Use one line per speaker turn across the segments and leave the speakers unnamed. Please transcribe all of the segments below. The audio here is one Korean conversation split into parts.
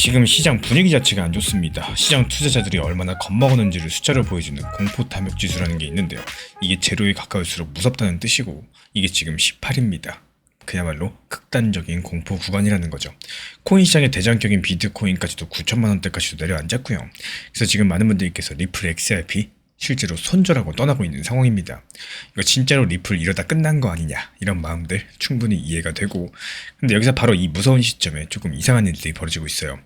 지금 시장 분위기 자체가 안 좋습니다. 시장 투자자들이 얼마나 겁먹었는지를 숫자로 보여주는 공포 탐욕 지수라는 게 있는데요. 이게 제로에 가까울수록 무섭다는 뜻이고 이게 지금 18입니다. 그야말로 극단적인 공포 구간이라는 거죠. 코인 시장의 대장격인 비트코인까지도 9천만 원대까지도 내려앉았고요. 그래서 지금 많은 분들께서 리플 XRP 실제로 손절하고 떠나고 있는 상황입니다. 이거 진짜로 리플 이러다 끝난 거 아니냐 이런 마음들 충분히 이해가 되고, 근데 여기서 바로 이 무서운 시점에 조금 이상한 일들이 벌어지고 있어요.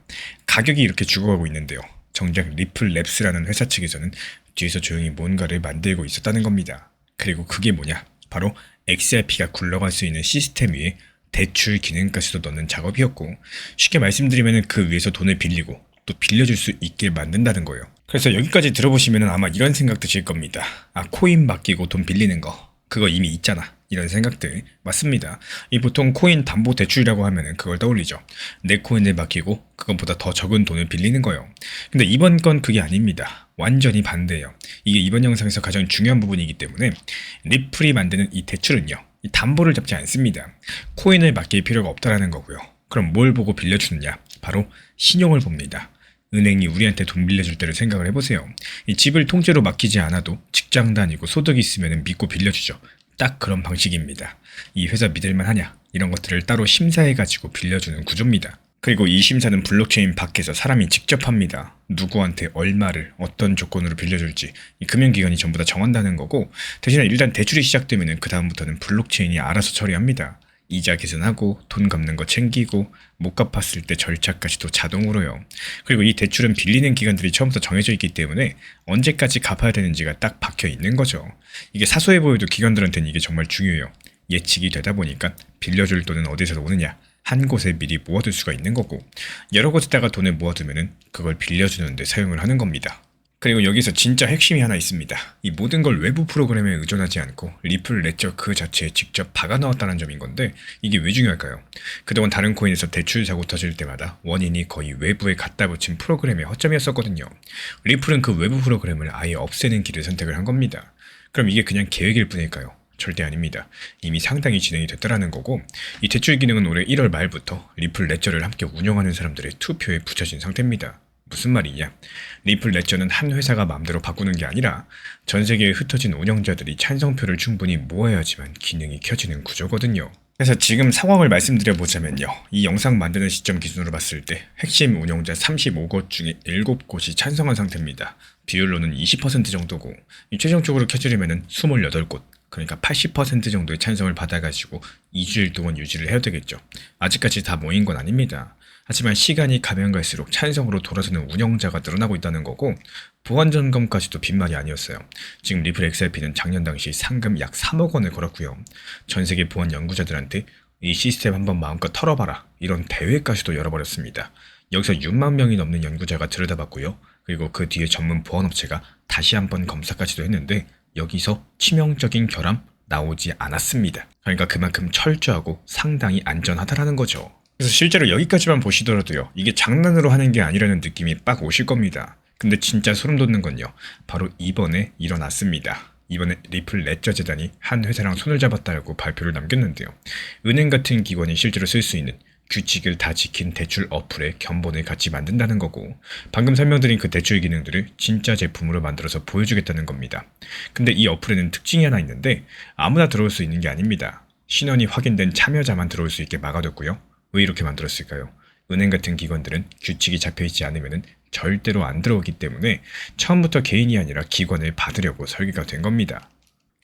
가격이 이렇게 죽어가고 있는데요. 정작 리플 랩스라는 회사 측에서는 뒤에서 조용히 뭔가를 만들고 있었다는 겁니다. 그리고 그게 뭐냐, 바로 XRP가 굴러갈 수 있는 시스템 위에 대출 기능까지도 넣는 작업이었고, 쉽게 말씀드리면 그 위에서 돈을 빌리고 또 빌려줄 수 있게 만든다는 거예요. 그래서 여기까지 들어보시면 아마 이런 생각 드실 겁니다. 아, 코인 맡기고 돈 빌리는 거 그거 이미 있잖아, 이런 생각들. 맞습니다. 이 보통 코인 담보 대출이라고 하면은 그걸 떠올리죠. 내 코인을 맡기고 그것보다 더 적은 돈을 빌리는 거예요. 근데 이번 건 그게 아닙니다. 완전히 반대예요. 이게 이번 영상에서 가장 중요한 부분이기 때문에 리플이 만드는 이 대출은요, 이 담보를 잡지 않습니다. 코인을 맡길 필요가 없다라는 거고요. 그럼 뭘 보고 빌려주느냐? 바로 신용을 봅니다. 은행이 우리한테 돈 빌려줄 때를 생각을 해보세요. 이 집을 통째로 맡기지 않아도 직장 다니고 소득이 있으면 믿고 빌려주죠. 딱 그런 방식입니다. 이 회사 믿을만 하냐? 이런 것들을 따로 심사해가지고 빌려주는 구조입니다. 그리고 이 심사는 블록체인 밖에서 사람이 직접 합니다. 누구한테 얼마를 어떤 조건으로 빌려줄지 이 금융기관이 전부 다 정한다는 거고, 대신에 일단 대출이 시작되면 그 다음부터는 블록체인이 알아서 처리합니다. 이자 계산하고 돈 갚는 거 챙기고 못 갚았을 때 절차까지도 자동으로요. 그리고 이 대출은 빌리는 기간들이 처음부터 정해져 있기 때문에 언제까지 갚아야 되는지가 딱 박혀 있는 거죠. 이게 사소해 보여도 기관들한테는 이게 정말 중요해요. 예측이 되다 보니까 빌려줄 돈은 어디서 오느냐, 한 곳에 미리 모아둘 수가 있는 거고, 여러 곳에다가 돈을 모아두면은 그걸 빌려주는데 사용을 하는 겁니다. 그리고 여기서 진짜 핵심이 하나 있습니다. 이 모든 걸 외부 프로그램에 의존하지 않고 리플 레저 그 자체에 직접 박아 넣었다는 점인 건데, 이게 왜 중요할까요? 그동안 다른 코인에서 대출 사고 터질 때마다 원인이 거의 외부에 갖다 붙인 프로그램의 허점이었었거든요. 리플은 그 외부 프로그램을 아예 없애는 길을 선택을 한 겁니다. 그럼 이게 그냥 계획일 뿐일까요? 절대 아닙니다. 이미 상당히 진행이 됐다라는 거고, 이 대출 기능은 올해 1월 말부터 리플 레저를 함께 운영하는 사람들의 투표에 붙여진 상태입니다. 무슨 말이냐? 리플 레저는 한 회사가 마음대로 바꾸는 게 아니라 전 세계에 흩어진 운영자들이 찬성표를 충분히 모아야지만 기능이 켜지는 구조거든요. 그래서 지금 상황을 말씀드려보자면요, 이 영상 만드는 시점 기준으로 봤을 때 핵심 운영자 35곳 중에 7곳이 찬성한 상태입니다. 비율로는 20% 정도고, 최종적으로 켜지려면 28곳, 그러니까 80% 정도의 찬성을 받아가지고 2주일 동안 유지를 해야 되겠죠. 아직까지 다 모인 건 아닙니다. 하지만 시간이 가면 갈수록 찬성으로 돌아서는 운영자가 늘어나고 있다는 거고, 보안 점검까지도 빈말이 아니었어요. 지금 리플 XRP는 작년 당시 상금 약 3억 원을 걸었고요. 전 세계 보안 연구자들한테 이 시스템 한번 마음껏 털어봐라, 이런 대회까지도 열어버렸습니다. 여기서 6만 명이 넘는 연구자가 들여다봤고요. 그리고 그 뒤에 전문 보안업체가 다시 한번 검사까지도 했는데 여기서 치명적인 결함 나오지 않았습니다. 그러니까 그만큼 철저하고 상당히 안전하다라는 거죠. 그래서 실제로 여기까지만 보시더라도요, 이게 장난으로 하는 게 아니라는 느낌이 빡 오실 겁니다. 근데 진짜 소름 돋는 건요, 바로 이번에 일어났습니다. 이번에 리플 레저 재단이 한 회사랑 손을 잡았다고 발표를 남겼는데요. 은행 같은 기관이 실제로 쓸 수 있는 규칙을 다 지킨 대출 어플의 견본을 같이 만든다는 거고, 방금 설명드린 그 대출 기능들을 진짜 제품으로 만들어서 보여주겠다는 겁니다. 근데 이 어플에는 특징이 하나 있는데 아무나 들어올 수 있는 게 아닙니다. 신원이 확인된 참여자만 들어올 수 있게 막아뒀고요. 왜 이렇게 만들었을까요? 은행 같은 기관들은 규칙이 잡혀있지 않으면 절대로 안 들어오기 때문에 처음부터 개인이 아니라 기관을 받으려고 설계가 된 겁니다.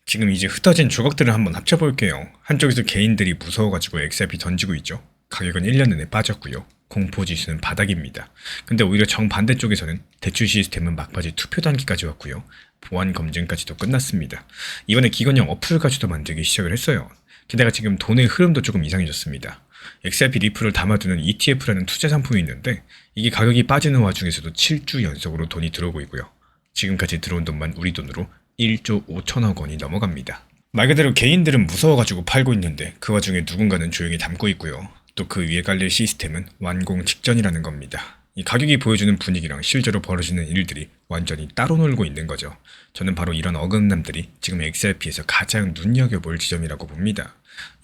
지금 이제 흩어진 조각들을 한번 합쳐볼게요. 한쪽에서 개인들이 무서워가지고 XRP 던지고 있죠. 가격은 1년 내내 빠졌고요. 공포지수는 바닥입니다. 근데 오히려 정반대쪽에서는 대출 시스템은 막바지 투표 단계까지 왔고요. 보안 검증까지도 끝났습니다. 이번에 기관형 어플까지도 만들기 시작을 했어요. 게다가 지금 돈의 흐름도 조금 이상해졌습니다. XRP 리플을 담아두는 ETF라는 투자 상품이 있는데 이게 가격이 빠지는 와중에서도 7주 연속으로 돈이 들어오고 있고요. 지금까지 들어온 돈만 우리 돈으로 1조 5천억 원이 넘어갑니다. 말 그대로 개인들은 무서워가지고 팔고 있는데 그 와중에 누군가는 조용히 담고 있고요. 또 그 위에 깔릴 시스템은 완공 직전이라는 겁니다. 이 가격이 보여주는 분위기랑 실제로 벌어지는 일들이 완전히 따로 놀고 있는 거죠. 저는 바로 이런 어긋남들이 지금 XRP에서 가장 눈여겨볼 지점이라고 봅니다.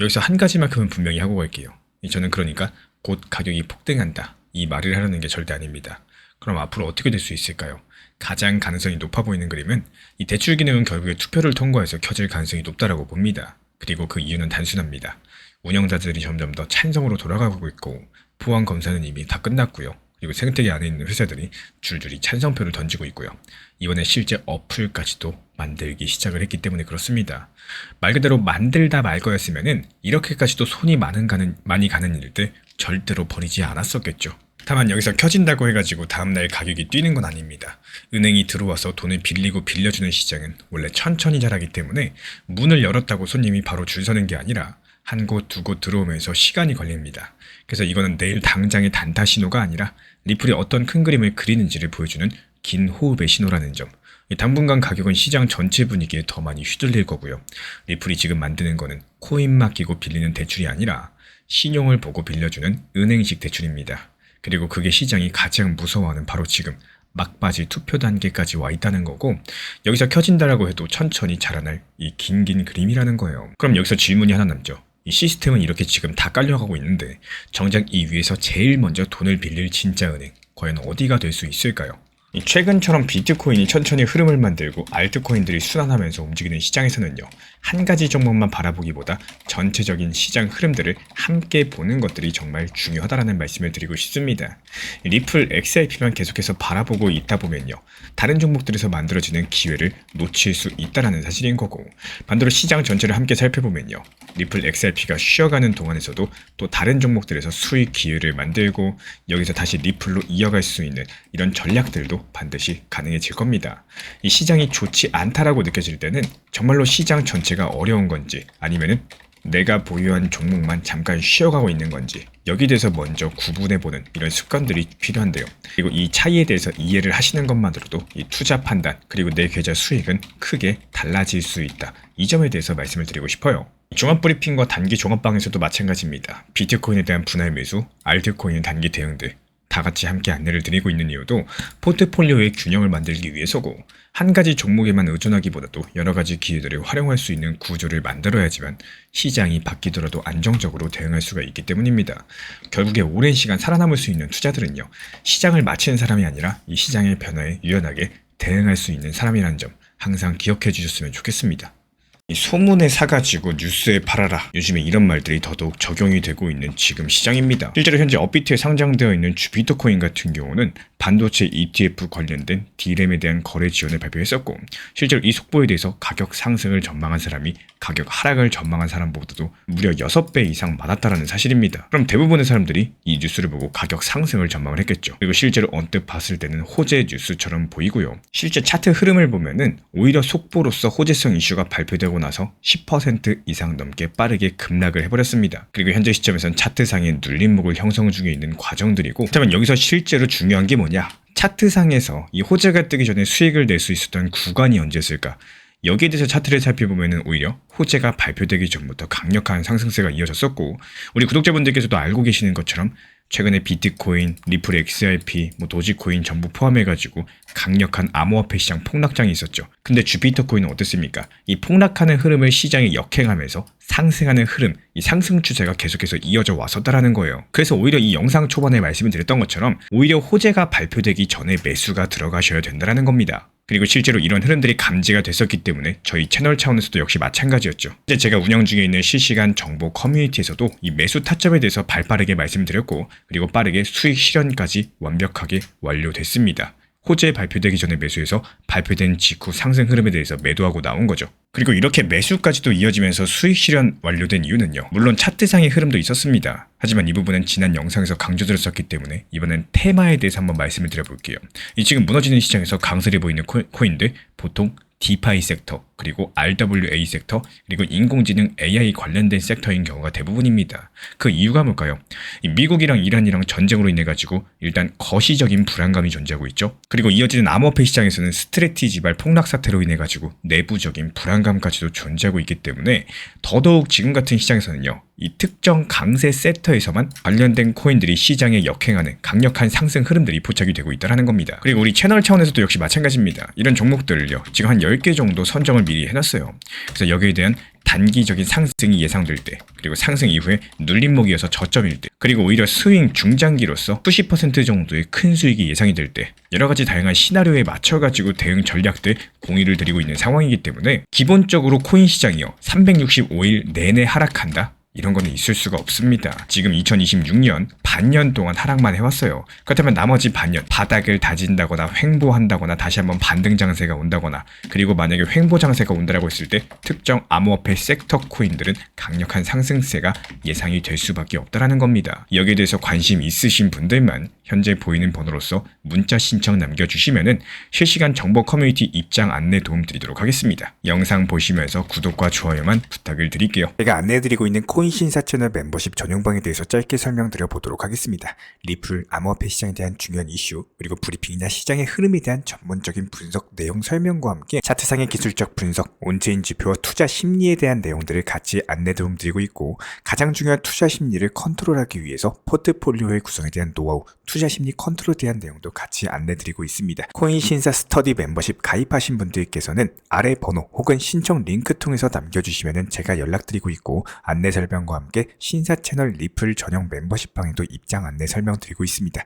여기서 한 가지만큼은 분명히 하고 갈게요. 저는 그러니까 곧 가격이 폭등한다, 이 말을 하려는 게 절대 아닙니다. 그럼 앞으로 어떻게 될 수 있을까요? 가장 가능성이 높아 보이는 그림은 이 대출 기능은 결국에 투표를 통과해서 켜질 가능성이 높다라고 봅니다. 그리고 그 이유는 단순합니다. 운영자들이 점점 더 찬성으로 돌아가고 있고 보안 검사는 이미 다 끝났고요. 그리고 생태계 안에 있는 회사들이 줄줄이 찬성표를 던지고 있고요. 이번에 실제 어플까지도 만들기 시작을 했기 때문에 그렇습니다. 말 그대로 만들다 말 거였으면은 이렇게까지도 손이 많이 가는 일들 절대로 벌이지 않았었겠죠. 다만 여기서 켜진다고 해가지고 다음날 가격이 뛰는 건 아닙니다. 은행이 들어와서 돈을 빌리고 빌려주는 시장은 원래 천천히 자라기 때문에 문을 열었다고 손님이 바로 줄 서는 게 아니라 한 곳 두 곳 들어오면서 시간이 걸립니다. 그래서 이거는 내일 당장의 단타 신호가 아니라 리플이 어떤 큰 그림을 그리는지를 보여주는 긴 호흡의 신호라는 점. 당분간 가격은 시장 전체 분위기에 더 많이 휘둘릴 거고요. 리플이 지금 만드는 거는 코인 맡기고 빌리는 대출이 아니라 신용을 보고 빌려주는 은행식 대출입니다. 그리고 그게 시장이 가장 무서워하는 바로 지금 막바지 투표 단계까지 와 있다는 거고, 여기서 켜진다라고 해도 천천히 자라날 이 긴 그림이라는 거예요. 그럼 여기서 질문이 하나 남죠. 이 시스템은 이렇게 지금 다 깔려가고 있는데 정작 이 위에서 제일 먼저 돈을 빌릴 진짜 은행, 과연 어디가 될 수 있을까요? 최근처럼 비트코인이 천천히 흐름을 만들고 알트코인들이 순환하면서 움직이는 시장에서는요, 한 가지 종목만 바라보기보다 전체적인 시장 흐름들을 함께 보는 것들이 정말 중요하다라는 말씀을 드리고 싶습니다. 리플 XRP만 계속해서 바라보고 있다 보면요, 다른 종목들에서 만들어지는 기회를 놓칠 수 있다라는 사실인 거고, 반대로 시장 전체를 함께 살펴보면요, 리플 XRP가 쉬어가는 동안에서도 또 다른 종목들에서 수익 기회를 만들고 여기서 다시 리플로 이어갈 수 있는 이런 전략들도 반드시 가능해질 겁니다. 이 시장이 좋지 않다라고 느껴질 때는 정말로 시장 전체가 어려운 건지 아니면은 내가 보유한 종목만 잠깐 쉬어가고 있는 건지 여기에 대해서 먼저 구분해보는 이런 습관들이 필요한데요. 그리고 이 차이에 대해서 이해를 하시는 것만으로도 이 투자 판단 그리고 내 계좌 수익은 크게 달라질 수 있다. 이 점에 대해서 말씀을 드리고 싶어요. 종합브리핑과 단기 종합방에서도 마찬가지입니다. 비트코인에 대한 분할 매수, 알트코인 단기 대응들 다 같이 함께 안내를 드리고 있는 이유도 포트폴리오의 균형을 만들기 위해서고, 한 가지 종목에만 의존하기보다도 여러 가지 기회들을 활용할 수 있는 구조를 만들어야지만 시장이 바뀌더라도 안정적으로 대응할 수가 있기 때문입니다. 결국에 오랜 시간 살아남을 수 있는 투자들은요, 시장을 맞히는 사람이 아니라 이 시장의 변화에 유연하게 대응할 수 있는 사람이라는 점 항상 기억해 주셨으면 좋겠습니다. 이 소문에 사가지고 뉴스에 팔아라, 요즘에 이런 말들이 더더욱 적용이 되고 있는 지금 시장입니다. 실제로 현재 업비트에 상장되어 있는 주비트코인 같은 경우는 반도체 ETF 관련된 D램에 대한 거래 지원을 발표했었고, 실제로 이 속보에 대해서 가격 상승을 전망한 사람이 가격 하락을 전망한 사람보다도 무려 6배 이상 많았다라는 사실입니다. 그럼 대부분의 사람들이 이 뉴스를 보고 가격 상승을 전망을 했겠죠. 그리고 실제로 언뜻 봤을 때는 호재 뉴스처럼 보이고요. 실제 차트 흐름을 보면은 오히려 속보로서 호재성 이슈가 발표되고 나서 10% 이상 넘게 빠르게 급락을 해버렸습니다. 그리고 현재 시점에선 차트상의 눌림목을 형성 중에 있는 과정들이고, 그렇다면 여기서 실제로 중요한 게 뭐냐? 차트상에서 이 호재가 뜨기 전에 수익을 낼 수 있었던 구간이 언제였을까? 여기에 대해서 차트를 살펴보면 오히려 호재가 발표되기 전부터 강력한 상승세가 이어졌었고, 우리 구독자분들께서도 알고 계시는 것처럼 최근에 비트코인, 리플 XRP, 도지코인 전부 포함해가지고 강력한 암호화폐 시장 폭락장이 있었죠. 근데 주비트코인은 어땠습니까? 이 폭락하는 흐름을 시장이 역행하면서 상승하는 흐름, 이 상승 추세가 계속해서 이어져 왔었다라는 거예요. 그래서 오히려 이 영상 초반에 말씀을 드렸던 것처럼 오히려 호재가 발표되기 전에 매수가 들어가셔야 된다는 겁니다. 그리고 실제로 이런 흐름들이 감지가 됐었기 때문에 저희 채널 차원에서도 역시 마찬가지였죠. 이제 제가 운영 중에 있는 실시간 정보 커뮤니티에서도 이 매수 타점에 대해서 발빠르게 말씀드렸고, 그리고 빠르게 수익 실현까지 완벽하게 완료됐습니다. 호재 발표되기 전에 매수해서 발표된 직후 상승 흐름에 대해서 매도하고 나온 거죠. 그리고 이렇게 매수까지도 이어지면서 수익 실현 완료된 이유는요, 물론 차트상의 흐름도 있었습니다. 하지만 이 부분은 지난 영상에서 강조드렸었기 때문에 이번엔 테마에 대해서 한번 말씀을 드려볼게요. 이 지금 무너지는 시장에서 강세를 보이는 코인들, 보통 디파이 섹터, 그리고 RWA 섹터, 그리고 인공지능 AI 관련된 섹터인 경우가 대부분입니다. 그 이유가 뭘까요? 미국이랑 이란이랑 전쟁으로 인해 가지고 일단 거시적인 불안감이 존재하고 있죠. 그리고 이어지는 암호화폐 시장에서는 스트레티지발 폭락 사태로 인해 가지고 내부적인 불안감까지도 존재하고 있기 때문에 더더욱 지금 같은 시장에서는요, 이 특정 강세 섹터에서만 관련된 코인들이 시장에 역행하는 강력한 상승 흐름들이 포착이 되고 있다는 겁니다. 그리고 우리 채널 차원에서도 역시 마찬가지입니다. 이런 종목들을요, 지금 한 10개 정도 선정을 미리 해놨어요. 그래서 여기에 대한 단기적인 상승이 예상될 때, 그리고 상승 이후에 눌림목이어서 저점일 때, 그리고 오히려 스윙 중장기로서 수십 % 정도의 큰 수익이 예상이 될 때, 여러가지 다양한 시나리오에 맞춰가지고 대응 전략들 공유를 드리고 있는 상황이기 때문에 기본적으로 코인 시장이요 365일 내내 하락한다? 이런 거는 있을 수가 없습니다. 지금 2026년 반년 동안 하락만 해왔어요. 그렇다면 나머지 반년 바닥을 다진다거나 횡보한다거나 다시 한번 반등 장세가 온다거나, 그리고 만약에 횡보 장세가 온다라고 했을 때 특정 암호화폐 섹터 코인들은 강력한 상승세가 예상이 될 수밖에 없다라는 겁니다. 여기에 대해서 관심 있으신 분들만 현재 보이는 번호로서 문자 신청 남겨주시면은 실시간 정보 커뮤니티 입장 안내 도움 드리도록 하겠습니다. 영상 보시면서 구독과 좋아요만 부탁을 드릴게요. 제가 안내해드리고 있는 코인 신사 채널 멤버십 전용방에 대해서 짧게 설명드려 보도록 하겠습니다. 리플, 암호화폐 시장에 대한 중요한 이슈, 그리고 브리핑이나 시장의 흐름에 대한 전문적인 분석 내용 설명과 함께 차트상의 기술적 분석, 온체인 지표와 투자 심리에 대한 내용들을 같이 안내 도움 드리고 있고, 가장 중요한 투자 심리를 컨트롤하기 위해서 포트폴리오의 구성에 대한 노하우, 투자 심리 컨트롤에 대한 내용도 같이 안내드리고 있습니다. 코인 신사 스터디 멤버십 가입하신 분들께서는 아래 번호 혹은 신청 링크 통해서 남겨주시면 제가 연락드리고 있고, 안내 설명과 함께 신사 채널 리플 전용 멤버십 방에도 입장 안내 설명드리고 있습니다.